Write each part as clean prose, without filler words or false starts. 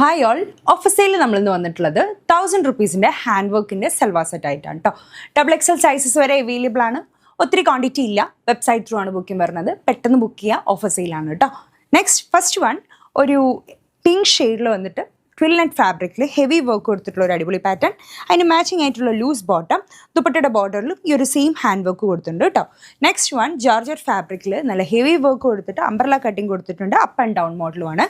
Hi all, offer sale നമ്മളിന്ന് വന്നിട്ടുള്ളത് 1000 റുപ്പീസിൻ്റെ hand വർക്കിൻ്റെ സെൽവാർ സെറ്റ് ആയിട്ടാണ് കേട്ടോ. ഡബിൾ എക്സൽ സൈസസ് വരെ അവൈലബിൾ ആണ്. ഒത്തിരി ക്വാണ്ടിറ്റി ഇല്ല. വെബ്സൈറ്റ് ത്രൂ ആണ് ബുക്കിംഗ് വരുന്നത്. പെട്ടെന്ന് ബുക്ക് ചെയ്യുക. ഓഫർ സെയിലാണ് കേട്ടോ. നെക്സ്റ്റ് ഫസ്റ്റ് വൺ ഒരു പിങ്ക് ഷെയ്ഡിൽ വന്നിട്ട് ട്വിൽ നെറ്റ് ഫാബ്രിക്കിൽ ഹെവി വർക്ക് കൊടുത്തിട്ടുള്ള ഒരു അടിപൊളി പാറ്റേൺ. അതിന് മാച്ചിങ് ആയിട്ടുള്ള ലൂസ് ബോട്ടം, ദുപ്പട്ടയുടെ ബോർഡറിലും ഈ ഒരു സെയിം ഹാൻഡ് വർക്ക് കൊടുത്തിട്ടുണ്ട് കേട്ടോ. നെക്സ്റ്റ് വൺ ജോർജറ്റ് ഫാബ്രിക്കിൽ നല്ല ഹെവി വർക്ക് കൊടുത്തിട്ട് അംബ്രല കട്ടിങ് കൊടുത്തിട്ടുണ്ട്. അപ്പ് ആൻഡ് ഡൗൺ മോഡലുമാണ്.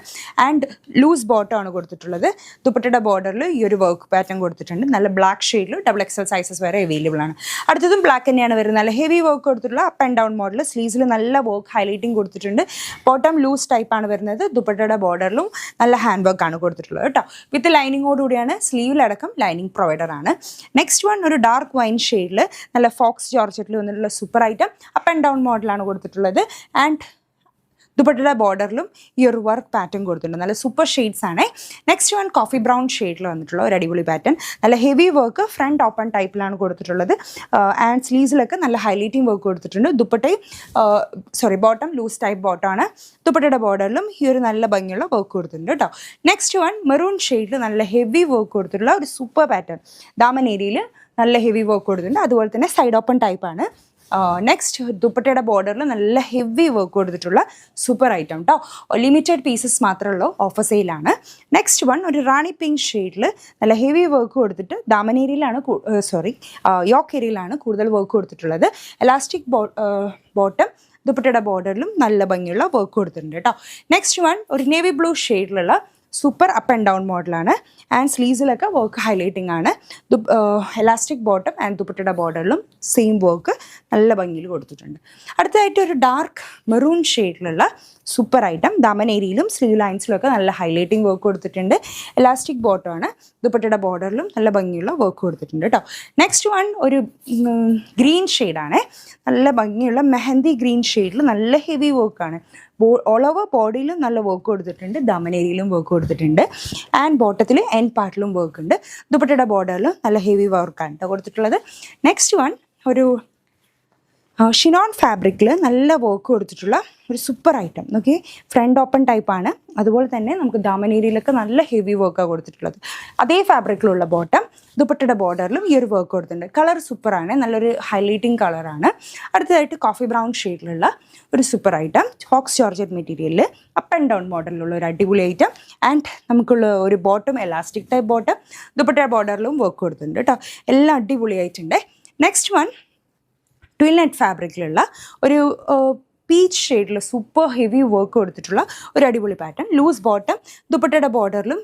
ആൻഡ് ലൂസ് ബോട്ടം ആണ് കൊടുത്തിട്ടുള്ളത്. ദുപ്പട്ടയുടെ ബോർഡറിൽ ഈ ഒരു വർക്ക് പാറ്റേൺ കൊടുത്തിട്ടുണ്ട്. നല്ല ബ്ലാക്ക് ഷെയ്ഡിൽ ഡബിൾ എക്സൽ സൈസസ് വരെ അവൈലബിൾ ആണ്. അടുത്തതും ബ്ലാക്ക് തന്നെയാണ് വരുന്നത്. നല്ല ഹെവി വർക്ക് കൊടുത്തിട്ടുള്ള അപ്പ് ആൻഡ് ഡൗൺ മോഡൽ. സ്ലീവ്സിൽ നല്ല വർക്ക് ഹൈലൈറ്റിംഗ് കൊടുത്തിട്ടുണ്ട്. ബോട്ടം ലൂസ് ടൈപ്പാണ് വരുന്നത്. ദുപ്പട്ടയുടെ ബോർഡറിലും നല്ല ഹാൻഡ് വർക്ക് ആണ് കൊടുത്തിട്ടുള്ളത് കേട്ടോ. വിത്ത് ലൈനിങ്ങോടുകൂടിയാണ്. സ്ലീവിലടക്കം ലൈനിങ് പ്രൊവൈഡർ ആണ്. നെക്സ്റ്റ് വൺ ഒരു ഡാർക്ക് വൈൻ ഷെയ്ഡിൽ നല്ല ഫോക്സ് ജോർജറ്റിൽ വന്നിട്ടുള്ള super item. Up and down മോഡലാണ് കൊടുത്തിട്ടുള്ളത്. ആൻഡ് ദുപ്പട്ടയുടെ ബോർഡറിലും ഈ ഒരു വർക്ക് പാറ്റേൺ കൊടുത്തിട്ടുണ്ട്. നല്ല സൂപ്പർ ഷെയ്ഡ്സ് ആണ്. നെക്സ്റ്റ് വൺ കോഫി ബ്രൗൺ ഷെയ്ഡിൽ വന്നിട്ടുള്ള ഒരു അടിപൊളി പാറ്റേൺ. നല്ല ഹെവി വർക്ക് ഫ്രണ്ട് ഓപ്പൺ ടൈപ്പിലാണ് കൊടുത്തിട്ടുള്ളത്. ആൻഡ് സ്ലീവ്സിലൊക്കെ നല്ല ഹൈലൈറ്റിംഗ് വർക്ക് കൊടുത്തിട്ടുണ്ട്. ബോട്ടം ലൂസ് ടൈപ്പ് ബോട്ടമാണ്. ദുപ്പട്ടയുടെ ബോർഡറിലും ഈ ഒരു നല്ല ഭംഗിയുള്ള വർക്ക് കൊടുത്തിട്ടുണ്ട് കേട്ടോ. നെക്സ്റ്റ് വൺ മെറൂൺ ഷെയ്ഡിൽ നല്ല ഹെവി വർക്ക് കൊടുത്തിട്ടുള്ള ഒരു സൂപ്പർ പാറ്റേൺ. ദാമൻ ഏരിയയിൽ നല്ല ഹെവി വർക്ക് കൊടുത്തിട്ടുണ്ട്. അതുപോലെ തന്നെ സൈഡ് ഓപ്പൺ ടൈപ്പാണ്. നെക്സ്റ്റ് ദുപ്പട്ടയുടെ ബോർഡറിൽ നല്ല ഹെവി വർക്ക് കൊടുത്തിട്ടുള്ള സൂപ്പർ ഐറ്റം കേട്ടോ. ലിമിറ്റഡ് പീസസ് മാത്രമേ ഉള്ളൂ. ഓഫർ സെയിലാണ്. നെക്സ്റ്റ് വൺ ഒരു റാണി പിങ്ക് ഷെയ്ഡിൽ നല്ല ഹെവി വർക്ക് കൊടുത്തിട്ട് ദാമൻ ഏരിയയിലാണ് യോക്ക് ഏരിയയിലാണ് കൂടുതൽ വർക്ക് കൊടുത്തിട്ടുള്ളത്. എലാസ്റ്റിക് ബോട്ടം ദുപ്പട്ടയുടെ ബോർഡറിലും നല്ല ഭംഗിയുള്ള വർക്ക് കൊടുത്തിട്ടുണ്ട് കേട്ടോ. നെക്സ്റ്റ് വൺ ഒരു നേവി ബ്ലൂ ഷെയ്ഡിലുള്ള സൂപ്പർ അപ്പ് ആൻഡ് ഡൗൺ മോഡലാണ്. ആൻഡ് സ്ലീവ്സിലൊക്കെ വർക്ക് ഹൈലൈറ്റിംഗ് ആണ്. എലാസ്റ്റിക് ബോട്ടം ആൻഡ് ദുപ്പട്ടയുടെ ബോർഡറിലും സെയിം വർക്ക് നല്ല ഭംഗിയിൽ കൊടുത്തിട്ടുണ്ട്. അടുത്തതായിട്ട് ഒരു ഡാർക്ക് മെറൂൺ ഷെയ്ഡിലുള്ള സൂപ്പർ ഐറ്റം. ദാമൻ ഏരിയയിലും സ്ലീവ് ലൈൻസിലൊക്കെ നല്ല ഹൈലൈറ്റിംഗ് വർക്ക് കൊടുത്തിട്ടുണ്ട്. എലാസ്റ്റിക് ബോട്ടമാണ്. ദുപ്പട്ടയുടെ ബോർഡറിലും നല്ല ഭംഗിയുള്ള വർക്ക് കൊടുത്തിട്ടുണ്ട് കേട്ടോ. നെക്സ്റ്റ് വൺ ഒരു ഗ്രീൻ ഷെയ്ഡാണ്. നല്ല ഭംഗിയുള്ള മെഹന്തി ഗ്രീൻ ഷെയ്ഡിൽ നല്ല ഹെവി വർക്കാണ്. ഓൾ ഓവർ ബോഡിയിലും നല്ല വർക്ക് കൊടുത്തിട്ടുണ്ട്. ദാമൻ ഏരിയയിലും വർക്ക് കൊടുത്തിട്ടുണ്ട്. ആൻഡ് ബോട്ടത്തിൽ എൻഡ് പാർട്ടിലും വർക്ക് ഉണ്ട്. ദുപ്പട്ടയുടെ ബോർഡറിലും നല്ല ഹെവി വർക്കാണ് കേട്ടോ കൊടുത്തിട്ടുള്ളത്. നെക്സ്റ്റ് വൺ ഒരു ഷിനോൺ ഫാബ്രിക്കിൽ നല്ല വർക്ക് കൊടുത്തിട്ടുള്ള ഒരു super item. Okay, front open ടൈപ്പാണ്. അതുപോലെ തന്നെ നമുക്ക് ദാമൻ ഏരിയയിലൊക്കെ നല്ല ഹെവി വർക്കാണ് കൊടുത്തിട്ടുള്ളത്. അതേ ഫാബ്രിക്കിലുള്ള ബോട്ടം ദുപ്പട്ടയുടെ ബോർഡറിലും ഈ ഒരു വർക്ക് കൊടുത്തിട്ടുണ്ട്. കളർ സൂപ്പറാണ്. നല്ലൊരു ഹൈലൈറ്റിംഗ് കളറാണ്. അടുത്തതായിട്ട് കോഫി ബ്രൗൺ ഷെയ്ഡിലുള്ള ഒരു സൂപ്പർ ഐറ്റം. ഫോക്സ് ജോർജറ്റ് മെറ്റീരിയലിൽ അപ്പ് ആൻഡ് ഡൗൺ മോഡലിലുള്ള ഒരു അടിപൊളി ഐറ്റം. ആൻഡ് നമുക്കുള്ള ഒരു ബോട്ടം എലാസ്റ്റിക് ടൈപ്പ് ബോട്ടം. ദുപ്പട്ടയുടെ ബോർഡറിലും വർക്ക് കൊടുത്തിട്ടുണ്ട് കേട്ടോ. എല്ലാം അടിപൊളിയായിട്ടുണ്ട്. നെക്സ്റ്റ് വൺ ട്വിൽ നെറ്റ് ഫാബ്രിക്കിലുള്ള ഒരു പീച്ച് ഷെയ്ഡിൽ സൂപ്പർ ഹെവി വർക്ക് കൊടുത്തിട്ടുള്ള ഒരു അടിപൊളി പാറ്റേൺ. ലൂസ് ബോട്ടം ദുപ്പട്ടയുടെ ബോർഡറിലും